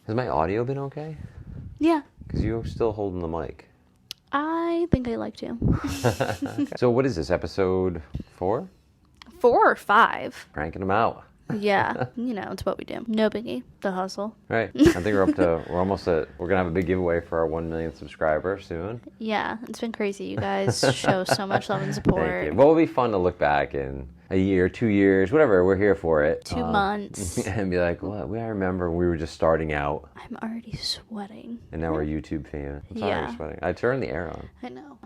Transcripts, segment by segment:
Has my audio been okay? Yeah. Because you're still holding the mic. I think I like to. Okay. So what is this, episode 4? 4 or 5. Cranking them out. Yeah. It's what we do. No biggie. The hustle. Right. I think we're almost at, we're going to have a big giveaway for our 1 millionth subscriber soon. Yeah. It's been crazy. You guys show so much love and support. Thank you. But it'll be fun to look back in a year, 2 years, whatever. We're here for it. 2 months. And be like, what? I remember we were just starting out. I'm already sweating. And now we're YouTube famous. I'm sorry you're sweating. I turned the air on. I know.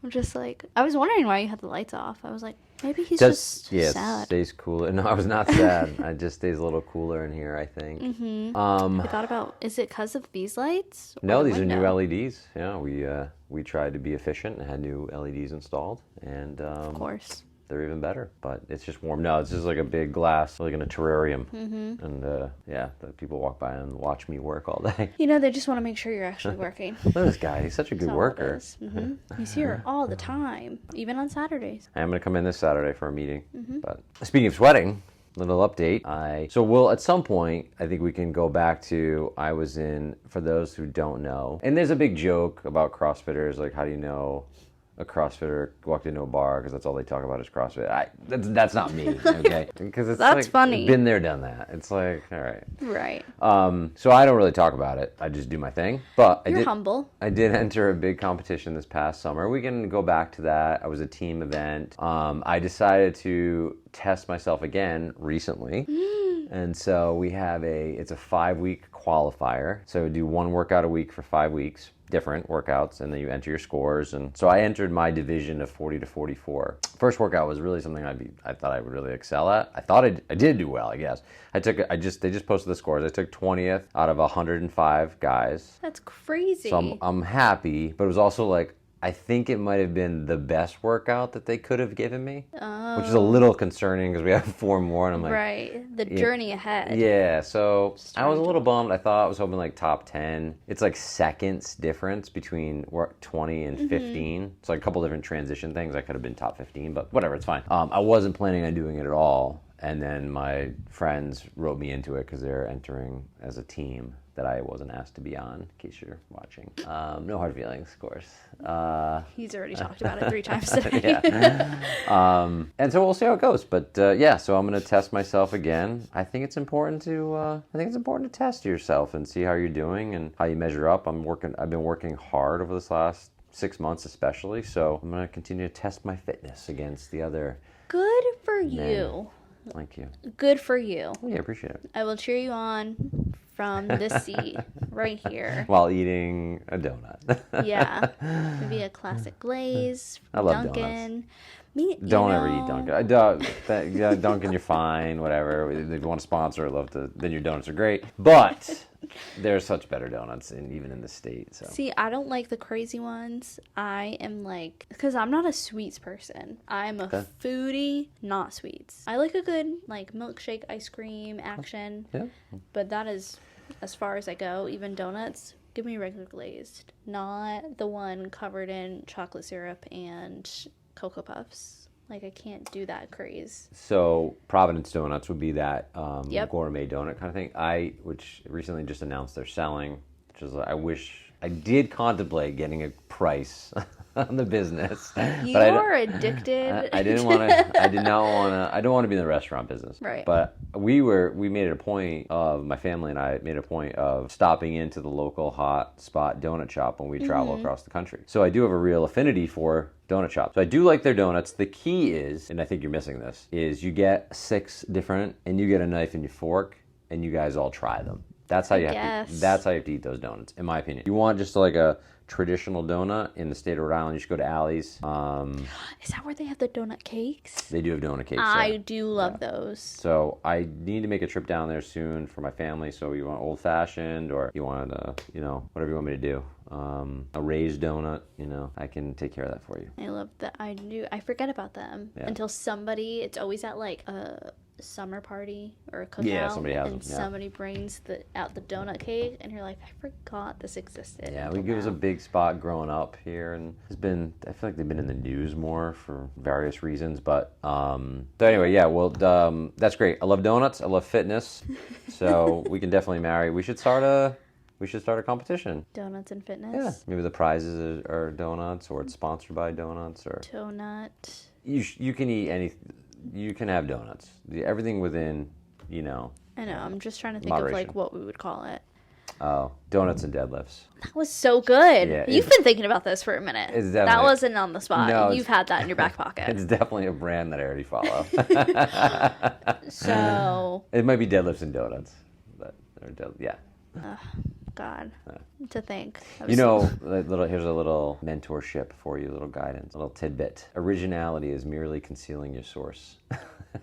I'm just like, I was wondering why you had the lights off. I was like, maybe he's just sad. It stays cooler. No, I was not sad. It just stays a little cooler in here, I think. Mm-hmm. I thought about, is it because of these lights? No, these are new LEDs. Yeah, we tried to be efficient and had new LEDs installed. And of course. They're even better, but it's just warm. No, it's just like a big glass, like in a terrarium. Mm-hmm. And the people walk by and watch me work all day. They just want to make sure you're actually working. Look at this guy. He's such a good worker. Mm-hmm. He's here all the time, even on Saturdays. I'm going to come in this Saturday for a meeting. Mm-hmm. But speaking of sweating, little update. So we'll, at some point, I think we can go back to, I was in, for those who don't know, and there's a big joke about CrossFitters, like how do you know a CrossFitter walked into a bar because that's all they talk about is CrossFit. That's not me, okay? Because it's that's funny. Been there, done that. It's like, all right. Right. So I don't really talk about it. I just do my thing. But You're humble. I did enter a big competition this past summer. We can go back to that. It was a team event. I decided to test myself again recently. And so we have it's a 5-week qualifier. So do 1 workout a week for 5 weeks. Different workouts, and then you enter your scores. And so I entered my division of 40 to 44. First workout was really something I thought I would really excel at. I thought I did do well, I guess. They just posted the scores. I took 20th out of 105 guys. That's crazy. So I'm happy, but it was also like, I think it might have been the best workout that they could have given me, which is a little concerning because we have 4 more, and I'm like, right, the journey ahead. Yeah, so I was a little bummed. I was hoping like top 10. It's like seconds difference between 20 and 15. It's like a couple different transition things. I could have been top 15, but whatever, it's fine. I wasn't planning on doing it at all, and then my friends wrote me into it because they're entering as a team that I wasn't asked to be on, in case you're watching. No hard feelings, of course. He's already talked about it 3 times today. And so we'll see how it goes. But so I'm going to test myself again. I think it's important to test yourself and see how you're doing and how you measure up. I've been working hard over this last 6 months especially, so I'm going to continue to test my fitness against the other. Good for men. You. Thank you. Good for you. Yeah, I appreciate it. I will cheer you on from this seat right here. While eating a donut. Yeah. Maybe a classic glaze from I love Dunkin'. Don't ever eat Dunkin'. Dunkin', you're fine, whatever. If you want to sponsor, I'd love to. Then your donuts are great. But there's such better donuts, even in the state. So. See, I don't like the crazy ones. I am like, because I'm not a sweets person. I'm a foodie, not sweets. I like a good milkshake, ice cream action. Yeah. But that is as far as I go. Even donuts, give me regular glazed, not the one covered in chocolate syrup and Cocoa Puffs. I can't do that craze. So Providence Donuts would be that gourmet donut kind of thing. Which recently just announced they're selling, which is I did contemplate getting a price on the business. You are addicted. I don't want to be in the restaurant business. Right. But we made it a point of, my family and I made a point of stopping into the local hot spot donut shop when we travel across the country. So I do have a real affinity for donut shops. So I do like their donuts. The key is, and I think you're missing this, is you get 6 different, and you get a knife and your fork, and you guys all try them. That's how you have to eat those donuts, in my opinion. You want just like a traditional donut in the state of Rhode Island, you should go to Allie's. Is that where they have the donut cakes? They do have donut cakes. I do love those. So I need to make a trip down there soon for my family. So you want old fashioned, or you want whatever you want me to do. A raised donut, I can take care of that for you. I love that. I forget about them until somebody, it's always at summer party or a cookout. Yeah, somebody has them. And somebody brings out the donut cake, and you're like, I forgot this existed. Yeah, it was a big spot growing up here, and I feel like they've been in the news more for various reasons. But anyway, yeah, well, that's great. I love donuts. I love fitness. So we can definitely marry. We should start a competition. Donuts and fitness. Yeah, maybe the prizes are donuts, or it's sponsored by donuts, or donut. You can eat anything. You can have donuts. Everything within, I know. I'm just trying to think moderation. of like what we would call it. Oh, donuts and deadlifts. That was so good. Yeah, You've been thinking about this for a minute. That wasn't on the spot. No, You've had that in your back pocket. It's definitely a brand that I already follow. So it might be deadlifts and donuts, yeah. God, to think. Here's a little mentorship for you, a little guidance, a little tidbit. Originality is merely concealing your source.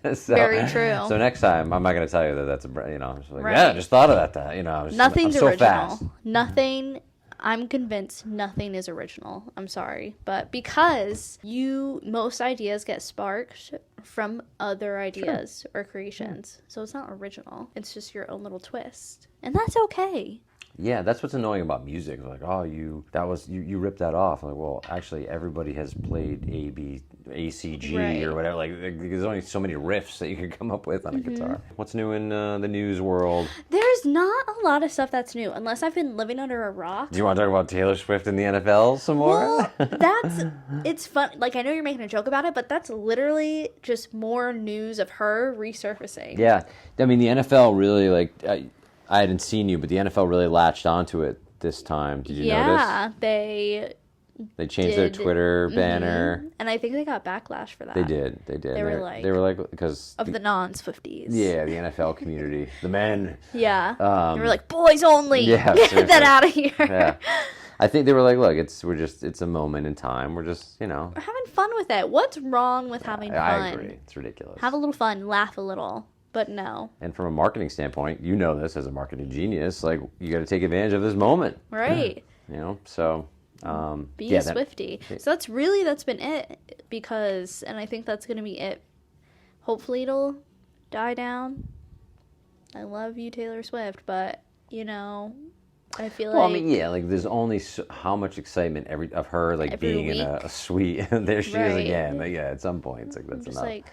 Very true. So next time, I'm not going to tell you that that's right. Yeah, I just thought of that. Nothing's I'm so original. fast. Nothing. I'm convinced nothing is original. I'm sorry, but because most ideas get sparked from other ideas or creations, so it's not original. It's just your own little twist, and that's okay. Yeah, that's what's annoying about music. Like, oh, you ripped that off. Like, well, actually, everybody has played ACG right. or whatever. Like, there's only so many riffs that you can come up with on a guitar. What's new in the news world? There's not a lot of stuff that's new, unless I've been living under a rock. Do you want to talk about Taylor Swift and the NFL some more? Well, it's fun. Like, I know you're making a joke about it, but that's literally just more news of her resurfacing. Yeah, I mean, the NFL really, like, I hadn't seen you, but the NFL really latched onto it this time. Did you notice? Yeah, they changed their Twitter banner, and I think they got backlash for that. They did. They were like because of the non-Swifties. Yeah, the NFL community, the men. Yeah, they were like, boys only. Yeah, get that out of here. Yeah. I think they were like, look, it's a moment in time. We're just, we're having fun with it. What's wrong with having fun? I agree. It's ridiculous. Have a little fun, laugh a little. But no. And from a marketing standpoint, this as a marketing genius, like, you got to take advantage of this moment. Right. So. Be a Swiftie. So that's been it, because, and I think that's going to be it. Hopefully it'll die down. I love you, Taylor Swift, but, I feel Well, I mean, yeah, like, there's only how much excitement of her, like, every being week. in a suite. There she is again. Like, yeah, at some point, it's like, that's just enough. like,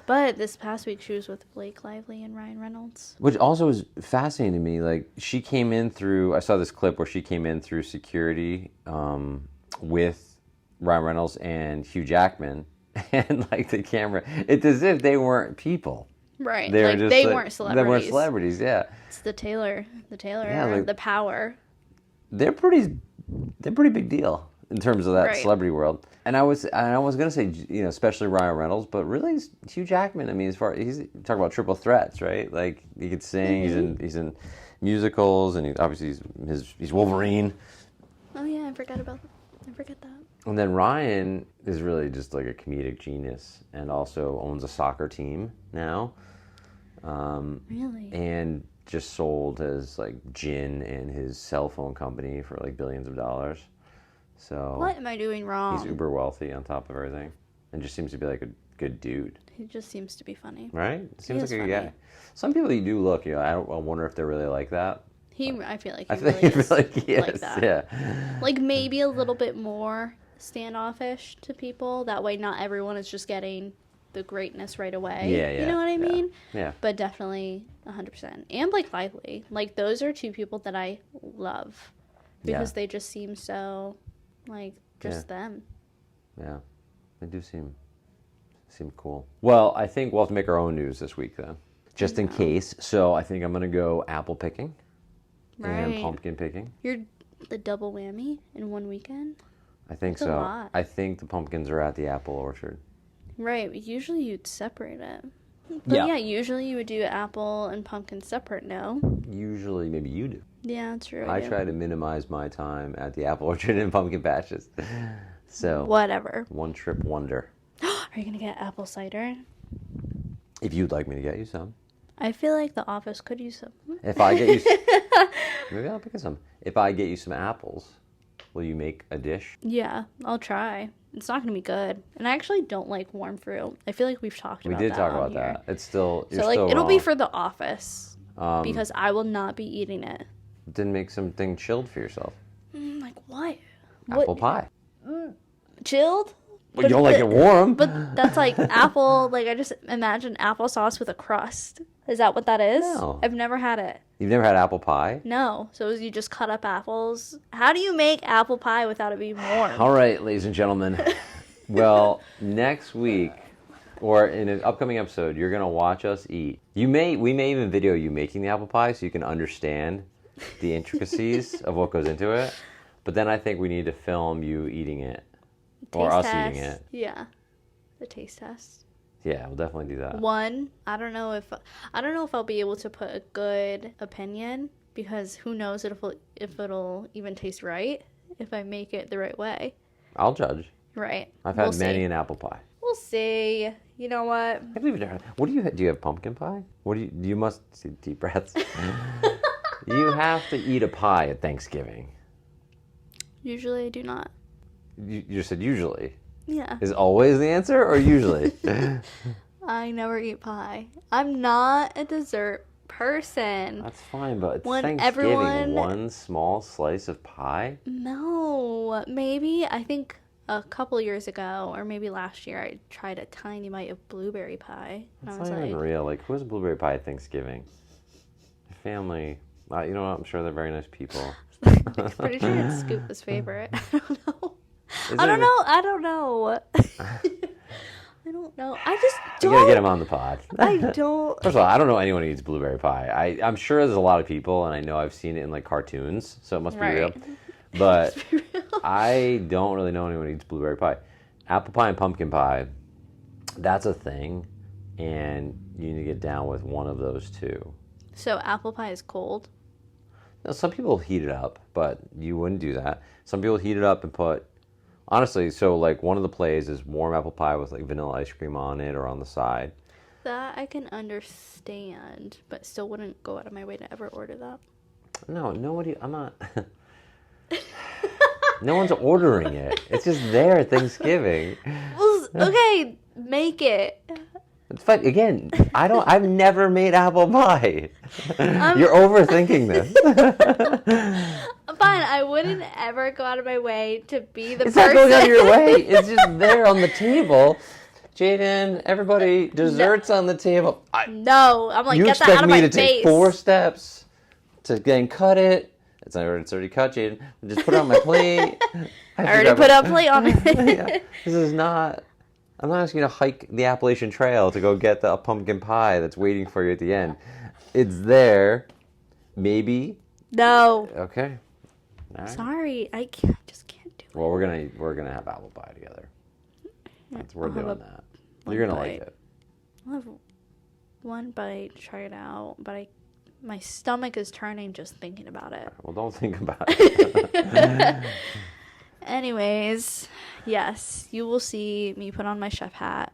but this past week she was with Blake Lively and Ryan Reynolds. Which also is fascinating to me. Like, I saw this clip where she came in through security with Ryan Reynolds and Hugh Jackman. And, like, the camera, it's as if they weren't people. Right. They weren't celebrities. They weren't celebrities, yeah. It's the Taylor, yeah, like, the power. They're pretty big deal in terms of that celebrity world. And I was gonna say, especially Ryan Reynolds, but really Hugh Jackman. I mean, as far he's talk about triple threats, right? Like, he could sing. He's in musicals, and he's Wolverine. Oh yeah, I forget that. And then Ryan is really just like a comedic genius, and also owns a soccer team now. Really? And just sold his, like, gin and his cell phone company for, like, billions of dollars. So what am I doing wrong? He's uber wealthy on top of everything, and just seems to be like a good dude. He just seems to be funny, right? Seems like a good guy. Some people you do look, I wonder if they're really like that. I feel like he is like he is, like that. Yeah. Like, maybe a little bit more standoffish to people. That way, not everyone is just getting the greatness right away. Yeah. You know what I mean? Yeah. But definitely 100%. And Blake Lively. Like, those are two people that I love because they just seem so, like, just them. Yeah. They do seem cool. Well, I think we'll have to make our own news this week then, just in case. So I think I'm going to go apple picking and pumpkin picking. You're the double whammy in one weekend? I think That's so. a lot. I think the pumpkins are at the apple orchard. Right. Usually you'd separate it. But usually you would do apple and pumpkin separate, no? Usually, maybe you do. Yeah, that's true. I try to minimize my time at the apple orchard and pumpkin patches. So whatever. One trip wonder. Are you going to get apple cider? If you'd like me to get you some. I feel like the office could use some. If I get you maybe I'll pick some. If I get you some apples, Will you make a dish? Yeah, I'll try. It's not going to be good. And I actually don't like warm fruit. I feel like we've talked about that. We did talk about here. that. It's still, you're so like still it'll wrong. be for the office because I will not be eating it. Then make something chilled for yourself. Like what? Apple pie. Chilled? But you don't like it warm. But that's like apple. Like I just imagine applesauce with a crust. Is that what that is? No. I've never had it. You've never had apple pie? No. So you just cut up apples. How do you make apple pie without it being warm? All right, ladies and gentlemen. Well, next week or in an upcoming episode, you're gonna watch us eat. We may even video you making the apple pie so you can understand the intricacies of what goes into it. But then I think we need to film you eating it. Or us eating it. Yeah. The taste test. Yeah, we'll definitely do that. I don't know if I'll be able to put a good opinion because who knows if it'll even taste right if I make it the right way. I'll judge. Right. I've had many an apple pie. We'll see. You know what? What do you have pumpkin pie? You must see deep breaths. You have to eat a pie at Thanksgiving. Usually I do not. You said usually. Yeah. Is always the answer or usually? I never eat pie. I'm not a dessert person. That's fine, but it's when Thanksgiving. One small slice of pie? No. Maybe, I think a couple years ago, or maybe last year, I tried a tiny bite of blueberry pie. That's not even real. Like, who has blueberry pie at Thanksgiving? Your family. You know what? I'm sure they're very nice people. I'm pretty sure it's Scoop's favorite. I don't know. I don't know. I don't know. I just don't. You gotta get him on the pod. I don't. First of all, I don't know anyone who eats blueberry pie. I'm sure there's a lot of people, and I know I've seen it in like cartoons, so it must be real. But I don't really know anyone who eats blueberry pie. Apple pie and pumpkin pie, that's a thing, and you need to get down with one of those two. So apple pie is cold? Now, some people heat it up, but you wouldn't do that. Some people heat it up and put... Honestly, so like one of the plays is warm apple pie with like vanilla ice cream on it or on the side. That I can understand, but still wouldn't go out of my way to ever order that. No, nobody... I'm not... No one's ordering it. It's just there at Thanksgiving. Well, okay, make it. It's fine. Again, I've never made apple pie. You're overthinking this. Fine, I wouldn't ever go out of my way to be the It's person. not going out of your way. It's just there on the table. Jaiden, everybody, desserts on the table. No, I'm like, you get that out of my face. You expect me to take 4 steps to then cut it. It's already cut, Jaiden. Just put it on my plate. I already put a plate on it. Yeah, this is not... I'm not asking you to hike the Appalachian Trail to go get the pumpkin pie that's waiting for you at the end. It's there. Maybe. No. Okay. All right. Sorry, I just can't do it. Well, we're gonna have apple pie together. We're doing that. You're gonna like it. I'll have one bite, try it out, but my stomach is turning just thinking about it. Well, don't think about it. Anyways, yes, you will see me put on my chef hat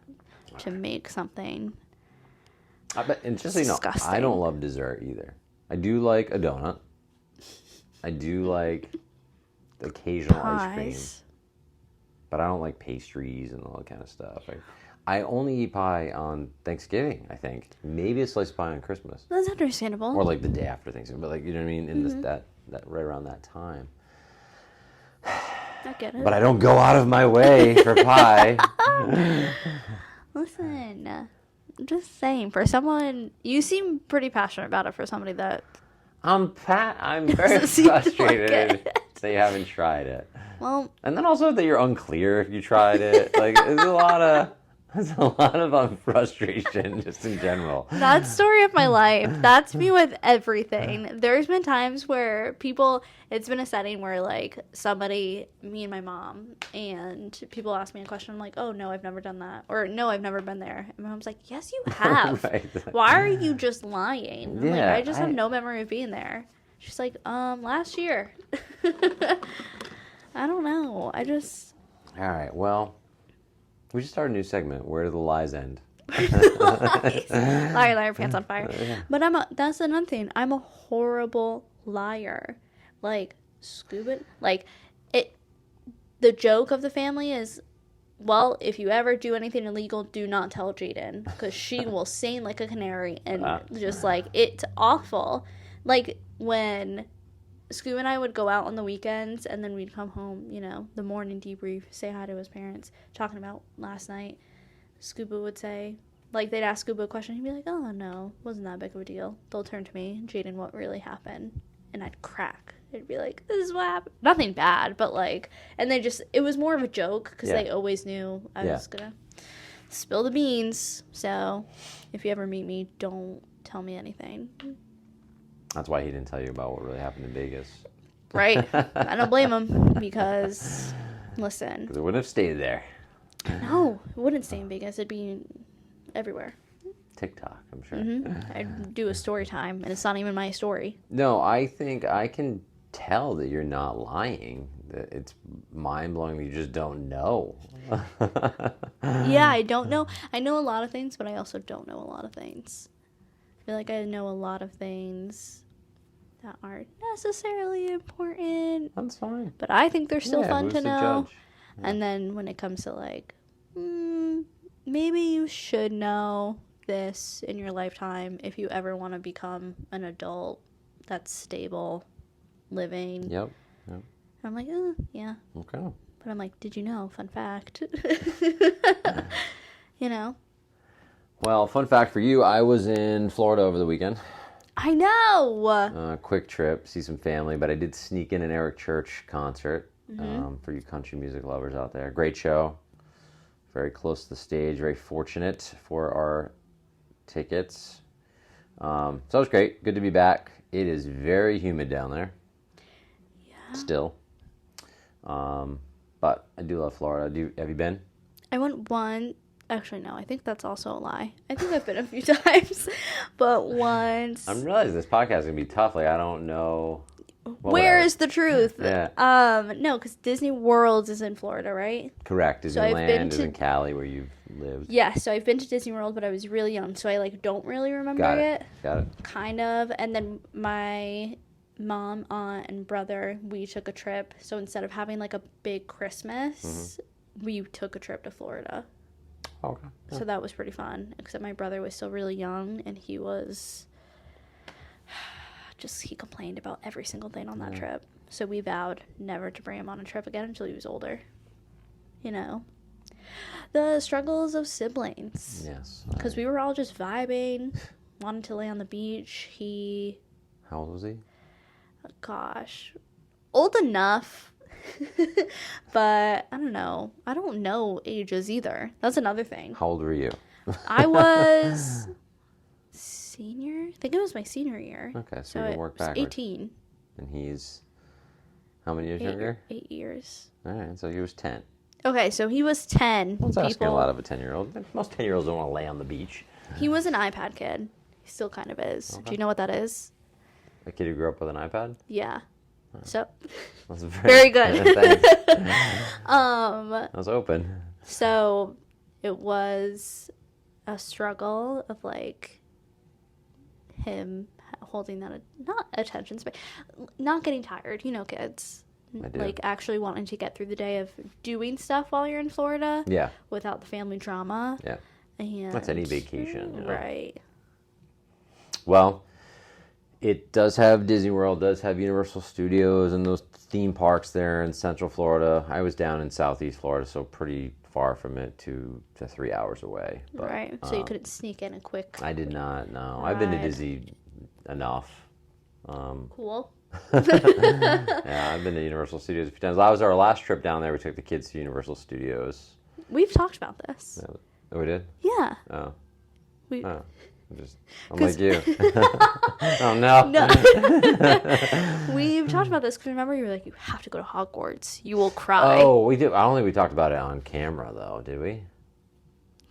to make something. And just so you know, I don't love dessert either. I do like a donut. I do like the occasional ice cream. But I don't like pastries and all that kind of stuff. I only eat pie on Thanksgiving, I think. Maybe a slice of pie on Christmas. That's understandable. Or like the day after Thanksgiving. But like, you know what I mean? In that right around that time. I get it. But I don't go out of my way for pie. Listen, I'm just saying, for someone, you seem pretty passionate about it for somebody that... I'm very frustrated that you haven't tried it. Well... And then also that you're unclear if you tried it. Like, there's a lot of frustration just in general. That's the story of my life. That's me with everything. There's been times where it's been a setting where like me and my mom, and people ask me a question. I'm like, oh no, I've never done that. Or no, I've never been there. And my mom's like, yes, you have. Right. Why are you just lying? I'm like, I just have no memory of being there. She's like, last year. I don't know. All right, well, we should start a new segment. Where do the lies end? Liar, pants on fire. Yeah. But that's another thing. I'm a horrible liar. Like, scuba, like, the joke of the family is, well, if you ever do anything illegal, do not tell Jaiden, because she will sing like a canary, and just like, it's awful. Like, when Scoob and I would go out on the weekends, and then we'd come home, you know, the morning debrief, say hi to his parents, talking about last night, Scooba would say, like, they'd ask Scooba a question, he'd be like, oh, no, wasn't that big of a deal. They'll turn to me, Jaiden, what really happened? And I'd crack. It'd be like, this is what happened. Nothing bad, but, like, and they just, it was more of a joke, because they always knew I was going to spill the beans. So, if you ever meet me, don't tell me anything. That's why he didn't tell you about what really happened in Vegas. Right. I don't blame him, because, listen. Because it wouldn't have stayed there. No, it wouldn't stay in Vegas. It'd be everywhere. TikTok, I'm sure. Mm-hmm. I'd do a story time, and it's not even my story. No, I think I can tell that you're not lying. That it's mind-blowing that you just don't know. Yeah, I don't know. I know a lot of things, but I also don't know a lot of things. I feel like I know a lot of things that aren't necessarily important. That's fine. But I think they're still fun to know. Yeah. And then when it comes to, like, maybe you should know this in your lifetime if you ever want to become an adult that's stable, living. Yep. I'm like, yeah. Okay. But I'm like, did you know? Fun fact. You know? Well, fun fact for you, I was in Florida over the weekend. I know! Quick trip, see some family, but I did sneak in an Eric Church concert for you country music lovers out there. Great show. Very close to the stage. Very fortunate for our tickets. So it was great. Good to be back. It is very humid down there. Yeah. Still. But I do love Florida. Have you been? I went one. Actually, no. I think that's also a lie. I think I've been a few times. But once. I'm realizing this podcast is going to be tough. Like, I don't know. Where is the truth? Yeah. No, because Disney World is in Florida, right? Correct. Disneyland is in Cali, where you've lived. Yeah, so I've been to Disney World, but I was really young, so I, like, don't really remember it. Got it. Kind of. And then my mom, aunt, and brother, we took a trip. So instead of having, like, a big Christmas, we took a trip to Florida. Okay. Yeah. So that was pretty fun, except my brother was still really young, and he was... he complained about every single thing on that trip. So we vowed never to bring him on a trip again until he was older. You know? The struggles of siblings. Yes. Because we were all just vibing, wanted to lay on the beach. How old was he? Gosh. Old enough. But, I don't know. I don't know ages either. That's another thing. How old were you? I was... senior? I think it was my senior year. Okay, so you can work backwards. 18. And he's how many years younger? 8 years. All right, so he was 10. Okay, so he was 10. That's asking a lot of a 10-year-old. Most 10-year-olds don't want to lay on the beach. He was an iPad kid. He still kind of is. Okay. Do you know what that is? A kid who grew up with an iPad? Yeah. Oh. So, that's very good. Thanks. I was open. So, it was a struggle of, like, him holding that, not attention span, not getting tired, you know, kids. Like, actually wanting to get through the day of doing stuff while you're in Florida. Yeah. Without the family drama. Yeah. And that's any vacation. You know? Right. Well, it does have Disney World, does have Universal Studios and those theme parks there in Central Florida. I was down in Southeast Florida, so pretty far from it, 2 to 3 hours away. But, right. So you couldn't sneak in a quick... I did not, no. I've been to Disney enough. Cool. Yeah, I've been to Universal Studios a few times. That was our last trip down there. We took the kids to Universal Studios. We've talked about this. Oh, we did? Yeah. Oh. I'm like you. Oh, no. We've talked about this because remember you were like, you have to go to Hogwarts. You will cry. Oh, we did. I don't think we talked about it on camera, though, did we?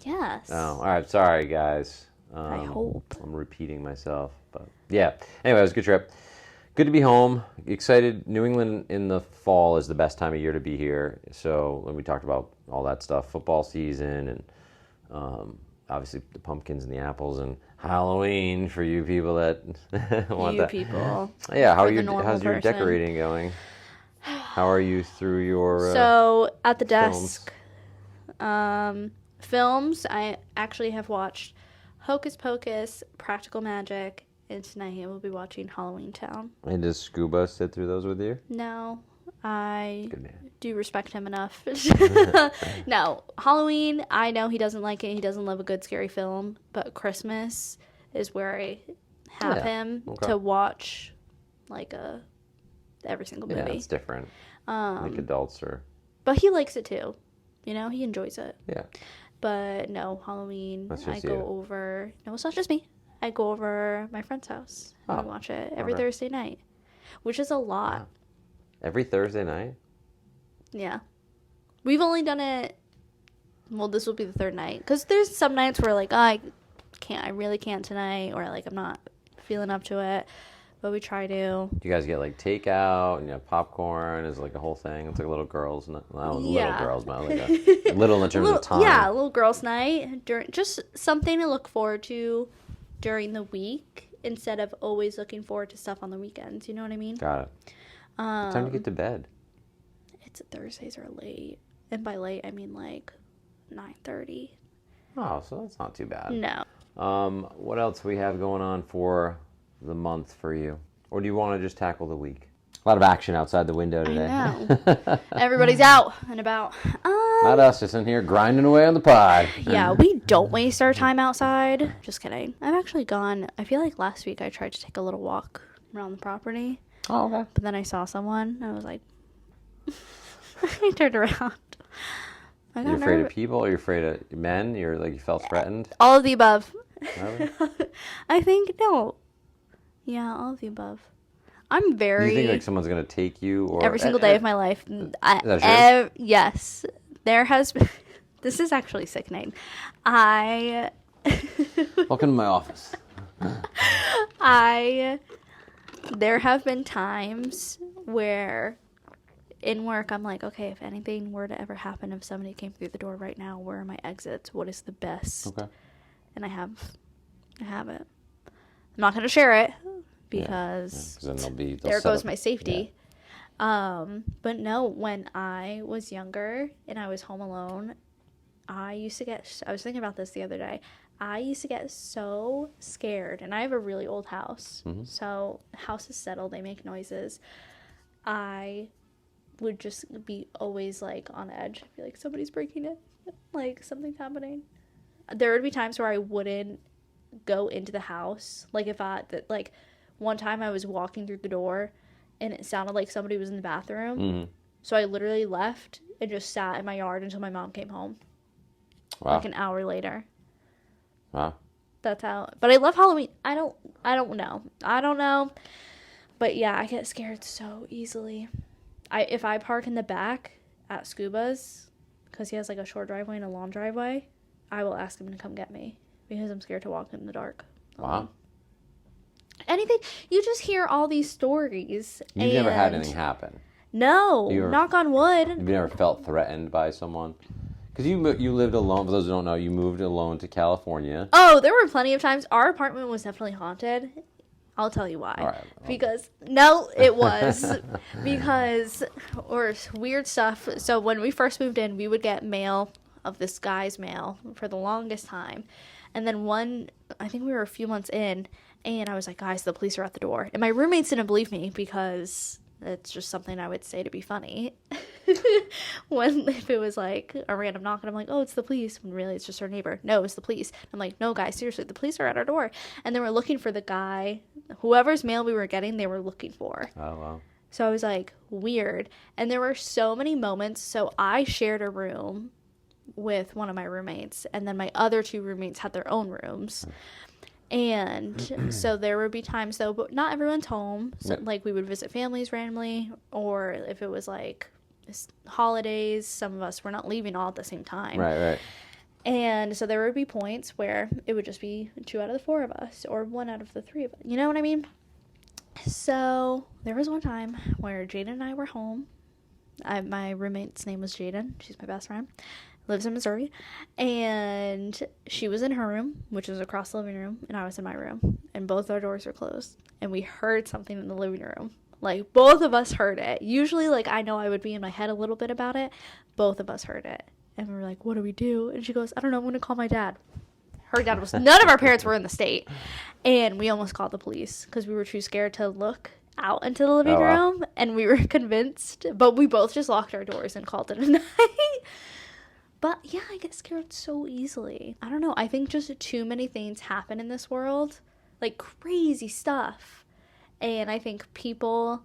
Yes. Oh, all right. Sorry, guys. I hope. I'm repeating myself. But yeah. Anyway, it was a good trip. Good to be home. Excited. New England in the fall is the best time of year to be here. So when we talked about all that stuff, football season and obviously the pumpkins and the apples and Halloween for you people that want that. People. Yeah, how's your decorating going? How are you through your So, at the films? desk, films, I actually have watched Hocus Pocus, Practical Magic, and tonight I will be watching Halloween Town. And does Scuba sit through those with you? No, I Good man. do respect him enough. No, Halloween, I know he doesn't like it. He doesn't love a good scary film. But Christmas is where I have him to watch, like, every single movie. Yeah, it's different. Like adults or... But he likes it too. You know, he enjoys it. Yeah. But no, Halloween, I go you. over... No, it's not just me. I go over my friend's house and watch it every Thursday night, which is a lot. Wow. Every Thursday night? Yeah. We've only done it... Well, this will be the third night. Because there's some nights where, like, I really can't tonight, or, like, I'm not feeling up to it. But we try to. Do you guys get, like, takeout and you have popcorn? Is it, like, a whole thing? It's like little girls. Little girls, but like a little in terms of time. Yeah, a little girls' night. Just something to look forward to during the week instead of always looking forward to stuff on the weekends. You know what I mean? Got it. What time to get to bed? It's Thursdays are late. And by late, I mean, like, 9:30. Oh, so that's not too bad. No. What else we have going on for the month for you? Or do you want to just tackle the week? A lot of action outside the window today. I know. Everybody's out and about. Not us, just in here grinding away on the pod. Yeah, we don't waste our time outside. Just kidding. I've actually gone, I feel like last week I tried to take a little walk around the property. Oh, okay. But then I saw someone, and I was like, I turned around. You're afraid of people, or you're afraid of men? You felt threatened? All of the above. Really? I think, no. Yeah, all of the above. I'm very... You think like someone's going to take you? Or every single day of my life. Yes. There has been... This is actually sickening. Welcome to my office. There have been times where in work I'm like, okay, if anything were to ever happen, if somebody came through the door right now, where are my exits? What is the best? Okay. And I have it. I'm not going to share it because then there goes my safety. Yeah. But no, when I was younger and I was home alone, I was thinking about this the other day. I used to get so scared, and I have a really old house. Mm-hmm. So houses settle, they make noises. I would just be always like on edge. I'd be like, somebody's breaking it. Like something's happening. There would be times where I wouldn't go into the house. Like one time I was walking through the door and it sounded like somebody was in the bathroom. Mm-hmm. So I literally left and just sat in my yard until my mom came home. Wow. Like an hour later. Wow. That's how. But I love Halloween. I don't know. But yeah, I get scared so easily. If I park in the back at Scuba's, because he has like a short driveway and a long driveway, I will ask him to come get me because I'm scared to walk in the dark. Wow. Anything. You just hear all these stories. You've never had anything happen? No. Knock on wood. You've never felt threatened by someone? Because you lived alone. For those who don't know, you moved alone to California. Oh, there were plenty of times. Our apartment was definitely haunted. I'll tell you why. All right. Because, no, it was. Or weird stuff. So when we first moved in, we would get mail of this guy's mail for the longest time. And then I think we were a few months in, and I was like, guys, the police are at the door. And my roommates didn't believe me because it's just something I would say to be funny. If it was like a random knock and I'm like, oh, it's the police, when really it's just our neighbor. No, it's the police. I'm like, no, guys, seriously, the police are at our door. And they were looking for the guy, whoever's mail we were getting, they were looking for. Oh, wow. So I was like, weird. And there were so many moments. So I shared a room with one of my roommates, and then my other two roommates had their own rooms. And so there would be times, though, but not everyone's home. So, like, we would visit families randomly, or if it was like holidays, some of us were not leaving all at the same time. Right. And so there would be points where it would just be 2 out of the 4 of us, or 1 out of the 3 of us. You know what I mean? So there was one time where Jaiden and I were home. My roommate's name was Jaiden. She's my best friend. Lives in Missouri. And she was in her room, which was across the living room, and I was in my room. And both our doors were closed. And we heard something in the living room. Like, both of us heard it. Usually, like, I know I would be in my head a little bit about it. Both of us heard it. And we were like, what do we do? And she goes, I don't know, I'm going to call my dad. Her dad was, none of our parents were in the state. And we almost called the police because we were too scared to look out into the living room. And we were convinced. But we both just locked our doors and called it a night. But, yeah, I get scared so easily. I don't know. I think just too many things happen in this world. Like, crazy stuff. And I think people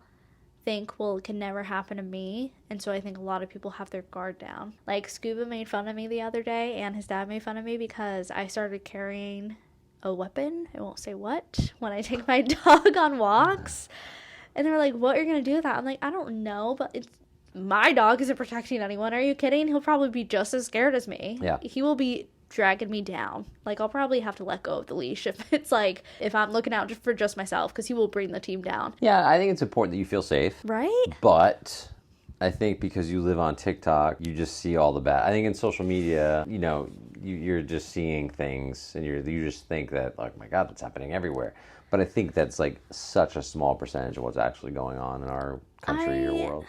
think, well, it can never happen to me. And so I think a lot of people have their guard down. Like, Scuba made fun of me the other day, and his dad made fun of me because I started carrying a weapon. I won't say what. When I take my dog on walks. And they're like, what are you going to do with that? I'm like, I don't know, but it's my dog isn't protecting anyone. Are you kidding? He'll probably be just as scared as me. Yeah. He will be dragging me down. Like, I'll probably have to let go of the leash if it's like, if I'm looking out for just myself, because he will bring the team down. Yeah, I think it's important that you feel safe. Right? But I think because you live on TikTok, you just see all the bad. I think in social media, you know, you're just seeing things and you just think that, like, my God, that's happening everywhere. But I think that's like such a small percentage of what's actually going on in our country or world.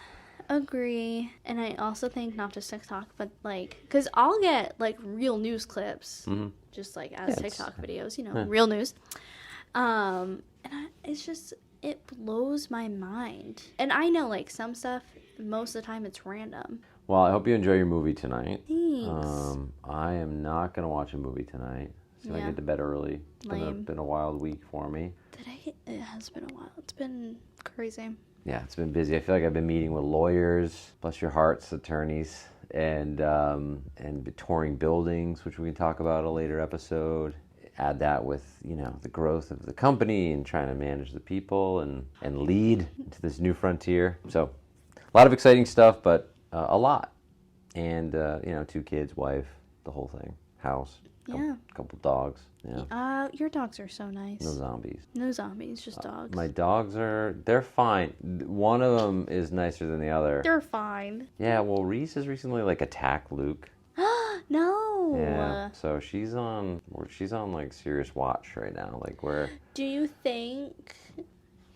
Agree. And I also think not just TikTok, but like, because I'll get like real news clips, just like as TikTok videos, you know, real news. It's just, it blows my mind. And I know like some stuff, most of the time it's random. Well, I hope you enjoy your movie tonight. Thanks. I am not going to watch a movie tonight. So I get to bed early. It's been a wild week for me. It has been a while. It's been crazy. Yeah, it's been busy. I feel like I've been meeting with lawyers, bless your hearts, attorneys, and touring buildings, which we can talk about in a later episode. Add that with, you know, the growth of the company and trying to manage the people and lead into this new frontier. So a lot of exciting stuff, but a lot. And, you know, 2 kids, wife, the whole thing, house, couple dogs. Yeah. Your dogs are so nice. No zombies. No zombies, just dogs. My dogs they're fine. One of them is nicer than the other. They're fine. Yeah, well, Reese has recently like attacked Luke. No. Yeah. So she's on like serious watch right now. Like Do you think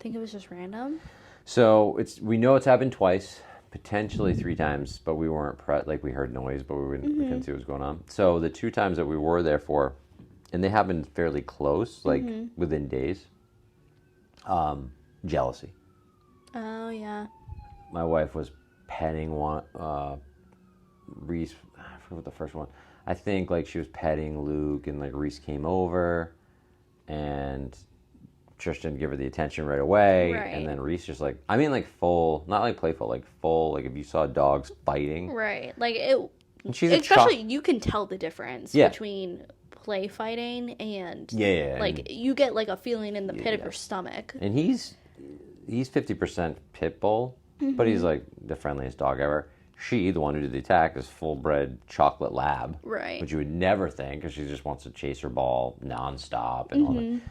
it was just random? So we know it's happened twice, potentially 3 times, but we weren't like we heard noise, but we couldn't see what was going on. So the 2 times that we were there for, and they happened fairly close, like within days. Jealousy. Oh yeah. My wife was petting one Reese. I forget what the first one. I think like she was petting Luke, and like Reese came over, and Trish didn't give her the attention right away, and then Reese just like, I mean, like full, not like playful, like full, like if you saw dogs fighting, right? Like it. And she's especially you can tell the difference between play fighting and like you get like a feeling in the pit of your stomach. And he's 50% pit bull, but he's like the friendliest dog ever. She, the one who did the attack, is full-bred chocolate lab, right? Which you would never think, because she just wants to chase her ball nonstop and all that.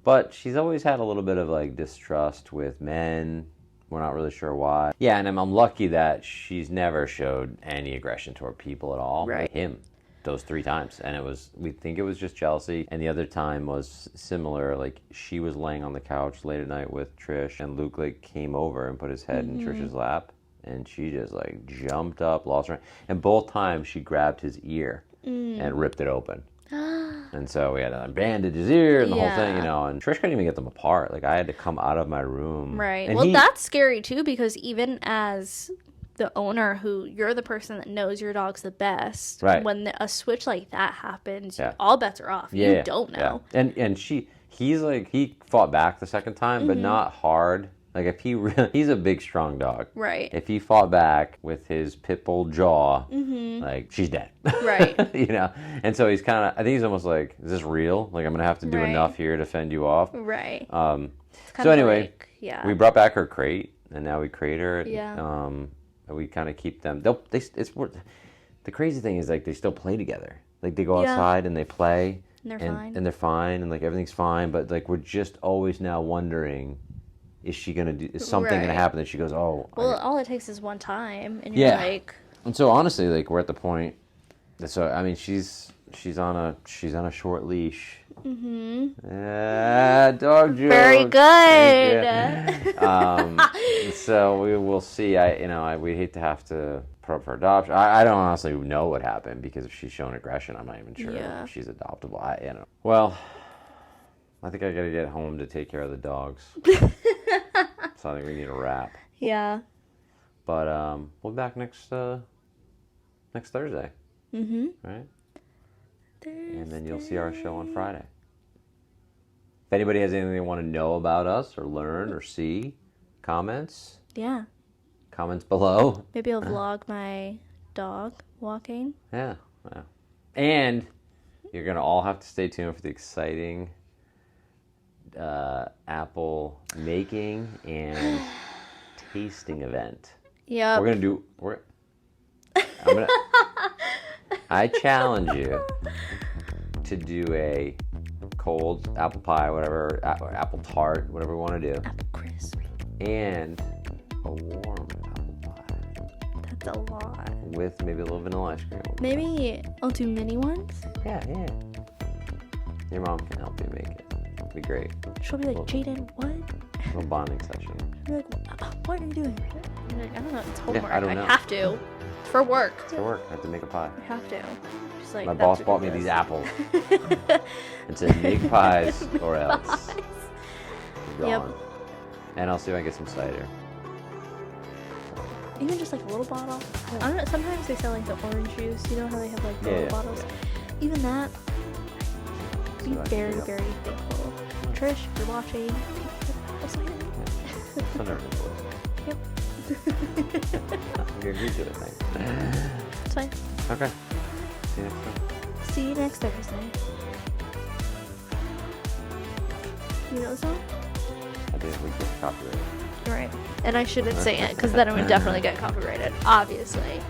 But she's always had a little bit of like distrust with men. We're not really sure why. Yeah, and I'm lucky that she's never showed any aggression toward people at all. Right. Like him, those 3 times. And we think it was just jealousy. And the other time was similar. Like she was laying on the couch late at night with Trish, and Luke like came over and put his head in Trish's lap. And she just like jumped up, lost her. And both times she grabbed his ear and ripped it open. And so we had to bandage his ear and the whole thing, you know, and Trish couldn't even get them apart. Like I had to come out of my room. Right. And that's scary too, because even as the owner, you're the person that knows your dog's the best, right, when a switch like that happens, all bets are off. You don't know. And he's like, he fought back the second time, but not hard. Like if he's a big, strong dog. Right. If he fought back with his pit bull jaw, like she's dead. Right. You know? And so he's kind of, I think he's almost like, is this real? Like I'm going to have to do enough here to fend you off. Right. So anyway, we brought back her crate, and now we crate her. Yeah. And we kind of keep them. The crazy thing is like they still play together. Like they go outside and they play. And they're fine. And they're fine, and like everything's fine. But like we're just always now wondering, is something going to happen that she goes, oh. Well, all it takes is one time, and you're like. And so honestly, like we're at the point. So I mean, she's on a short leash. Yeah, dog joke. Very good. So we will see. We hate to have to put up for adoption. I don't honestly know what happened because if she's showing aggression, I'm not even sure if she's adoptable. Well, I think I gotta get home to take care of the dogs. So I think we need a wrap. Yeah. But we'll be back next Thursday. Mm-hmm. Right? Thursday. And then you'll see our show on Friday. If anybody has anything they want to know about us or learn or see, comments. Yeah. Comments below. Maybe I'll vlog my dog walking. Yeah. And you're going to all have to stay tuned for the exciting apple making and tasting event. Yeah. I challenge you to do a cold apple pie, whatever, apple tart, whatever we want to do. Apple crisp. And a warm apple pie. That's a lot. With maybe a little vanilla ice cream. Maybe I'll do mini ones. Yeah. Your mom can help you make it. It'll be great. She'll be like, Jaiden, what? A little bonding session. She'll be like, what are you doing? I'm like, I don't know, it's homework. Yeah, I don't know. I have to. It's for work. It's for work. I have to make a pie. I have to. She's like, my boss bought me these apples. It said make pies or else. Yep. And I'll see if I can get some cider. Even just like a little bottle. I don't know. Sometimes they sell like the orange juice. You know how they have like the little bottles? Yeah. Even that. Be very, very thankful. Trish, if you're watching, also here. Yep. You agree to it, thanks. It's fine. Okay. See you next time. See you next Thursday. You know the song? I did. We get copyrighted. You're right. And I shouldn't say it because then it would definitely get copyrighted. Obviously.